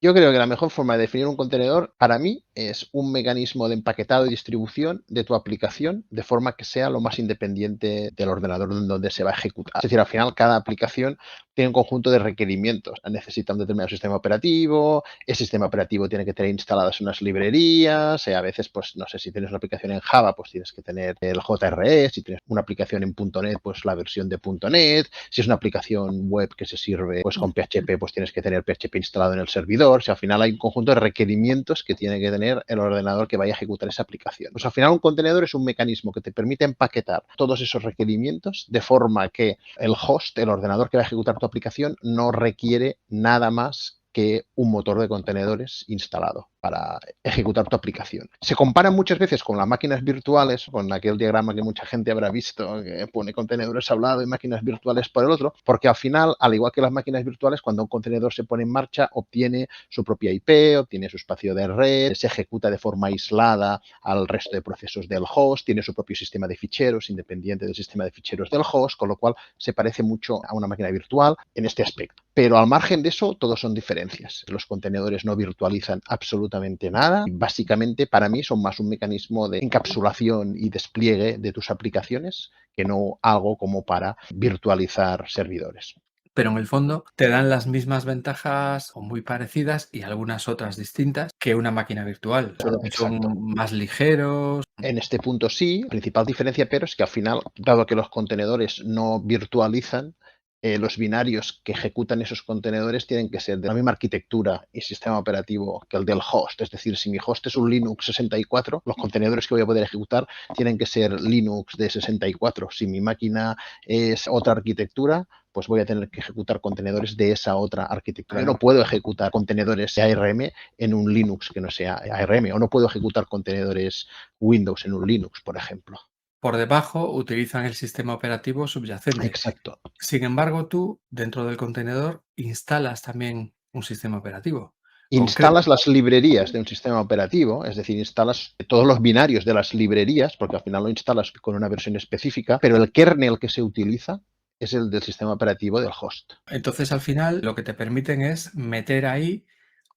Yo creo que la mejor forma de definir un contenedor para mí es un mecanismo de empaquetado y distribución de tu aplicación de forma que sea lo más independiente del ordenador donde se va a ejecutar. Es decir, al final cada aplicación tiene un conjunto de requerimientos. Necesita un determinado sistema operativo, ese sistema operativo tiene que tener instaladas unas librerías, a veces, pues no sé, si tienes una aplicación en Java, pues tienes que tener el JRE, si tienes una aplicación en .NET, pues la versión de .NET, si es una aplicación web que se sirve pues con PHP, pues tienes que tener PHP instalado en el servidor. O sea, al final hay un conjunto de requerimientos que tiene que tener el ordenador que vaya a ejecutar esa aplicación. Pues al final un contenedor es un mecanismo que te permite empaquetar todos esos requerimientos de forma que el host, el ordenador que va a ejecutar tu aplicación, no requiere nada más que un motor de contenedores instalado para ejecutar tu aplicación. Se compara muchas veces con las máquinas virtuales, con aquel diagrama que mucha gente habrá visto, que pone contenedores a un lado y máquinas virtuales por el otro, porque al final, al igual que las máquinas virtuales, cuando un contenedor se pone en marcha, obtiene su propia IP, obtiene su espacio de red, se ejecuta de forma aislada al resto de procesos del host, tiene su propio sistema de ficheros independiente del sistema de ficheros del host, con lo cual se parece mucho a una máquina virtual en este aspecto. Pero al margen de eso, todos son diferencias. Los contenedores no virtualizan absolutamente nada. Básicamente, para mí, son más un mecanismo de encapsulación y despliegue de tus aplicaciones que no algo como para virtualizar servidores. Pero en el fondo te dan las mismas ventajas o muy parecidas y algunas otras distintas que una máquina virtual. Solo que Exacto. son más ligeros. En este punto sí, la principal diferencia, pero es que al final, dado que los contenedores no virtualizan, los binarios que ejecutan esos contenedores tienen que ser de la misma arquitectura y sistema operativo que el del host. Es decir, si mi host es un Linux 64, los contenedores que voy a poder ejecutar tienen que ser Linux de 64. Si mi máquina es otra arquitectura, pues voy a tener que ejecutar contenedores de esa otra arquitectura. Yo no puedo ejecutar contenedores de ARM en un Linux que no sea ARM, o no puedo ejecutar contenedores Windows en un Linux, por ejemplo. Por debajo utilizan el sistema operativo subyacente. Exacto. Sin embargo, tú, dentro del contenedor, instalas también un sistema operativo concreto. Instalas las librerías de un sistema operativo, es decir, instalas todos los binarios de las librerías, porque al final lo instalas con una versión específica, pero el kernel que se utiliza es el del sistema operativo del host. Entonces, al final, lo que te permiten es meter ahí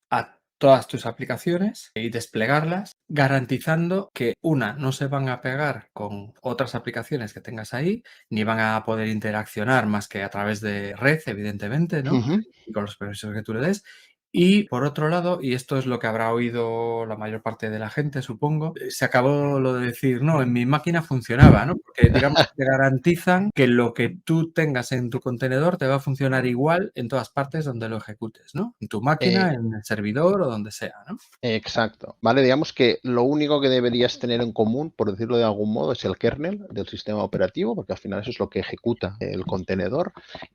a todas tus aplicaciones y desplegarlas, garantizando que no se van a pegar con otras aplicaciones que tengas ahí, ni van a poder interaccionar más que a través de red, evidentemente, ¿no? Ujú. Y con los permisos que tú le des. Y por otro lado, y esto es lo que habrá oído la mayor parte de la gente, supongo, se acabó lo de decir, no, en mi máquina funcionaba, ¿no? Porque digamos que te garantizan que lo que tú tengas en tu contenedor te va a funcionar igual en todas partes donde lo ejecutes, ¿no? En tu Eh, máquina, en el servidor o donde sea, ¿no? Exacto, ¿vale? Digamos que lo único que deberías tener en común, por decirlo de algún modo, es el kernel del sistema operativo, porque al final eso es lo que ejecuta el contenedor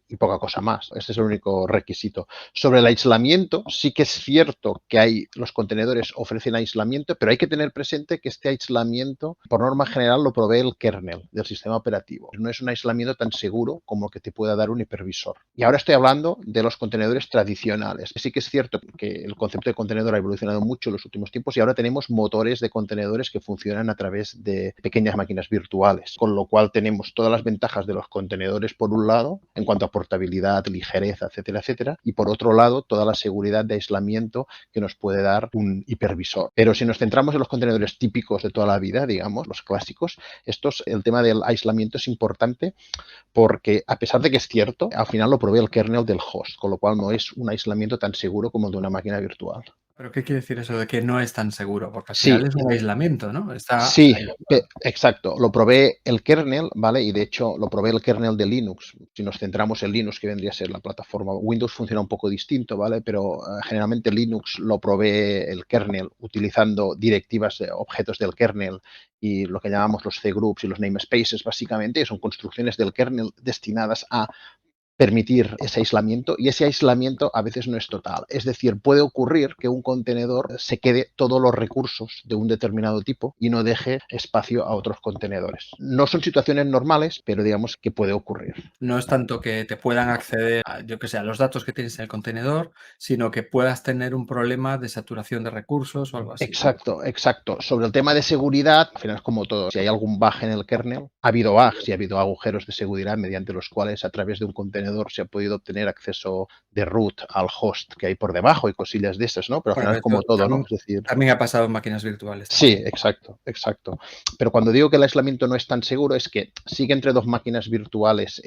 y poca cosa más. Ese es el único requisito. Sobre el aislamiento, sí que es cierto que los contenedores ofrecen aislamiento, pero hay que tener presente que este aislamiento, por norma general, lo provee el kernel del sistema operativo. No es un aislamiento tan seguro como el que te pueda dar un hipervisor. Y ahora estoy hablando de los contenedores tradicionales. Sí que es cierto que el concepto de contenedor ha evolucionado mucho en los últimos tiempos y ahora tenemos motores de contenedores que funcionan a través de pequeñas máquinas virtuales, con lo cual tenemos todas las ventajas de los contenedores por un lado, en cuanto a portabilidad, ligereza, etcétera, etcétera, y por otro lado, toda la seguridad de aislamiento que nos puede dar un hipervisor. Pero si nos centramos en los contenedores típicos de toda la vida, digamos, los clásicos, el tema del aislamiento es importante porque a pesar de que es cierto, al final lo provee el kernel del host, con lo cual no es un aislamiento tan seguro como el de una máquina virtual. ¿Pero qué quiere decir eso de que no es tan seguro? Porque al Sí, final es un aislamiento, ¿no? Está sí, ahí. exacto. Lo provee el kernel, ¿vale? Y de hecho lo provee el kernel de Linux. Si nos centramos en Linux, que vendría a ser la plataforma, Windows funciona un poco distinto, ¿vale? Pero generalmente Linux lo provee el kernel utilizando directivas, objetos del kernel y lo que llamamos los cgroups y los namespaces, básicamente, son construcciones del kernel destinadas a permitir ese aislamiento y ese aislamiento a veces no es total. Es decir, puede ocurrir que un contenedor se quede todos los recursos de un determinado tipo y no deje espacio a otros contenedores. No son situaciones normales, pero digamos que puede ocurrir. No es tanto que te puedan acceder a, yo que sé, a los datos que tienes en el contenedor, sino que puedas tener un problema de saturación de recursos o algo así, ¿no? Exacto, exacto. Sobre el tema de seguridad, al final es como todo. Si hay algún bug en el kernel, ha habido bugs y ha habido agujeros de seguridad mediante los cuales a través de un contenedor contenedor se ha podido obtener acceso de root al host que hay por debajo y cosillas de esas, ¿no? Pero al Bueno, final es como esto todo, ¿no? también, Es decir, también ha pasado en máquinas virtuales. sí, exacto, exacto. Pero cuando digo que el aislamiento no es tan seguro, es que sí que entre dos máquinas virtuales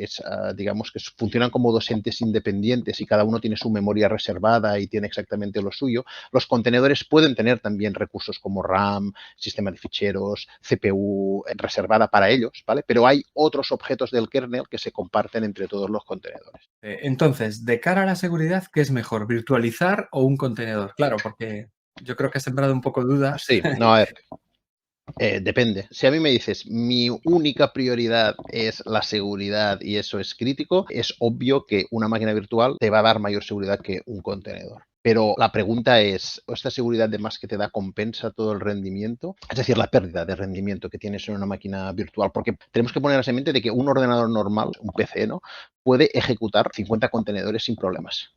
digamos que funcionan como dos entes independientes y cada uno tiene su memoria reservada y tiene exactamente lo suyo. Los contenedores pueden tener también recursos como RAM, sistema de ficheros, CPU reservada para ellos, ¿vale? Pero hay otros objetos del kernel que se comparten entre todos los contenedores. Entonces, de cara a la seguridad, ¿qué es mejor, virtualizar o un contenedor? Claro, porque yo creo que has sembrado un poco dudas. Sí, no, a ver, depende. Si a mí me dices, mi única prioridad es la seguridad y eso es crítico, es obvio que una máquina virtual te va a dar mayor seguridad que un contenedor. Pero la pregunta es, ¿esta seguridad de más que te da compensa todo el rendimiento? Es decir, la pérdida de rendimiento que tienes en una máquina virtual. Porque tenemos que ponernos en mente de que un ordenador normal, un PC, ¿no? Puede ejecutar 50 contenedores sin problemas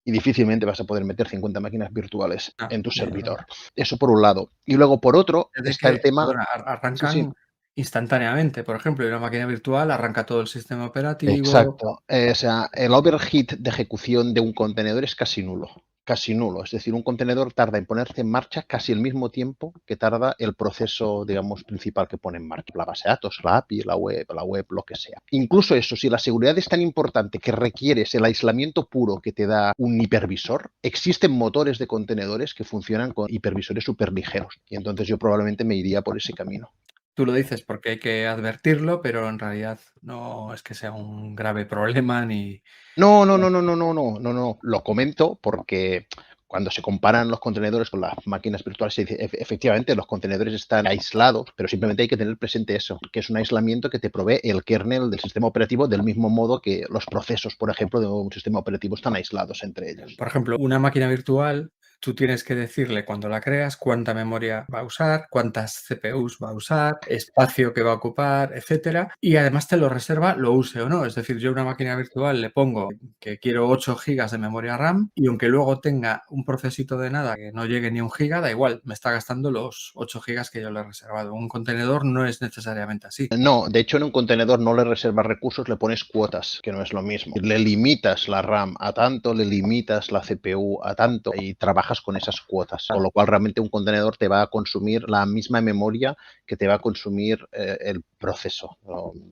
y difícilmente vas a poder meter 50 máquinas virtuales No, en tu no. servidor. Eso por un lado. Y luego por otro De está el que, tema, perdona, sí, sí, arrancan instantáneamente. Por ejemplo, en una máquina virtual arranca todo el sistema operativo. exacto. O sea, el overheat de ejecución de un contenedor es casi nulo. Casi nulo. Es decir, un contenedor tarda en ponerse en marcha casi el mismo tiempo que tarda el proceso, digamos, principal que pone en marcha. La base de datos, la API, la web, lo que sea. Incluso eso, si la seguridad es tan importante que requieres el aislamiento puro que te da un hipervisor, existen motores de contenedores que funcionan con hipervisores súper ligeros. Y entonces yo probablemente me iría por ese camino. Tú lo dices porque hay que advertirlo, pero en realidad no es que sea un grave problema ni... No, no, no, no, no, no, no, no, no. Lo comento porque cuando se comparan los contenedores con las máquinas virtuales, se dice, efectivamente, los contenedores están aislados, pero simplemente hay que tener presente eso, que es un aislamiento que te provee el kernel del sistema operativo del mismo modo que los procesos, por ejemplo, de un sistema operativo están aislados entre ellos. Por ejemplo, una máquina virtual, tú tienes que decirle cuando la creas cuánta memoria va a usar, cuántas CPUs va a usar, espacio que va a ocupar, etcétera. Y además te lo reserva, lo use o no. Es decir, yo a una máquina virtual le pongo que quiero 8 gigas de memoria RAM y aunque luego tenga un procesito de nada que no llegue ni a 1 giga, da igual, me está gastando los 8 gigas que yo le he reservado. Un contenedor no es necesariamente así. No, de hecho en un contenedor no le reservas recursos, le pones cuotas, que no es lo mismo. Le limitas la RAM a tanto, le limitas la CPU a tanto y trabajas con esas cuotas. Con lo cual realmente un contenedor te va a consumir la misma memoria que te va a consumir el proceso,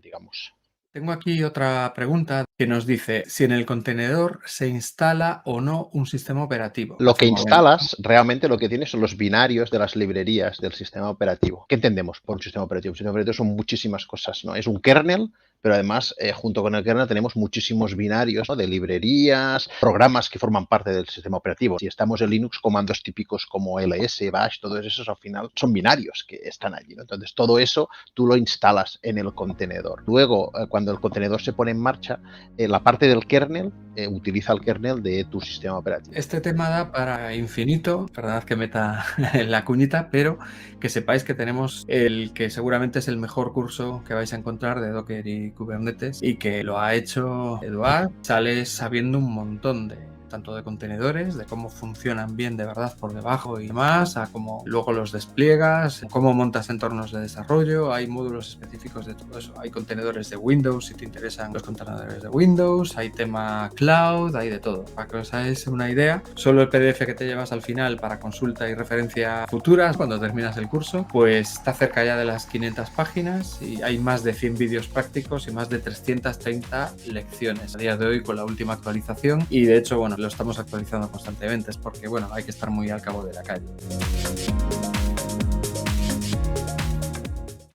digamos. Tengo aquí otra pregunta que nos dice si en el contenedor se instala o no un sistema operativo. Lo Hace que un momento. instalas, realmente lo que tienes son los binarios de las librerías del sistema operativo. ¿Qué entendemos por un sistema operativo? Un sistema operativo son muchísimas cosas, ¿no? Es un kernel, pero además, junto con el kernel tenemos muchísimos binarios, ¿no? De librerías, programas que forman parte del sistema operativo. Si estamos en Linux, comandos típicos como ls, bash, todos esos al final son binarios que están allí, ¿no? Entonces, todo eso tú lo instalas en el contenedor. Luego, cuando el contenedor se pone en marcha, la parte del kernel utiliza el kernel de tu sistema operativo. Este tema da para infinito, perdonad que meta la cuñita, pero que sepáis que tenemos el que seguramente es el mejor curso que vais a encontrar de Docker y Kubernetes y que lo ha hecho Eduard. Sale sabiendo un montón tanto de contenedores, de cómo funcionan bien de verdad por debajo y más, a cómo luego los despliegas, cómo montas entornos de desarrollo, hay módulos específicos de todo eso. Hay contenedores de Windows, si te interesan los contenedores de Windows, hay tema cloud, hay de todo. Para que os hagáis una idea, solo el PDF que te llevas al final para consulta y referencia futuras cuando terminas el curso, pues está cerca ya de las 500 páginas y hay más de 100 vídeos prácticos y más de 330 lecciones a día de hoy con la última actualización y de hecho, bueno, lo estamos actualizando constantemente, es porque, bueno, hay que estar muy al cabo de la calle.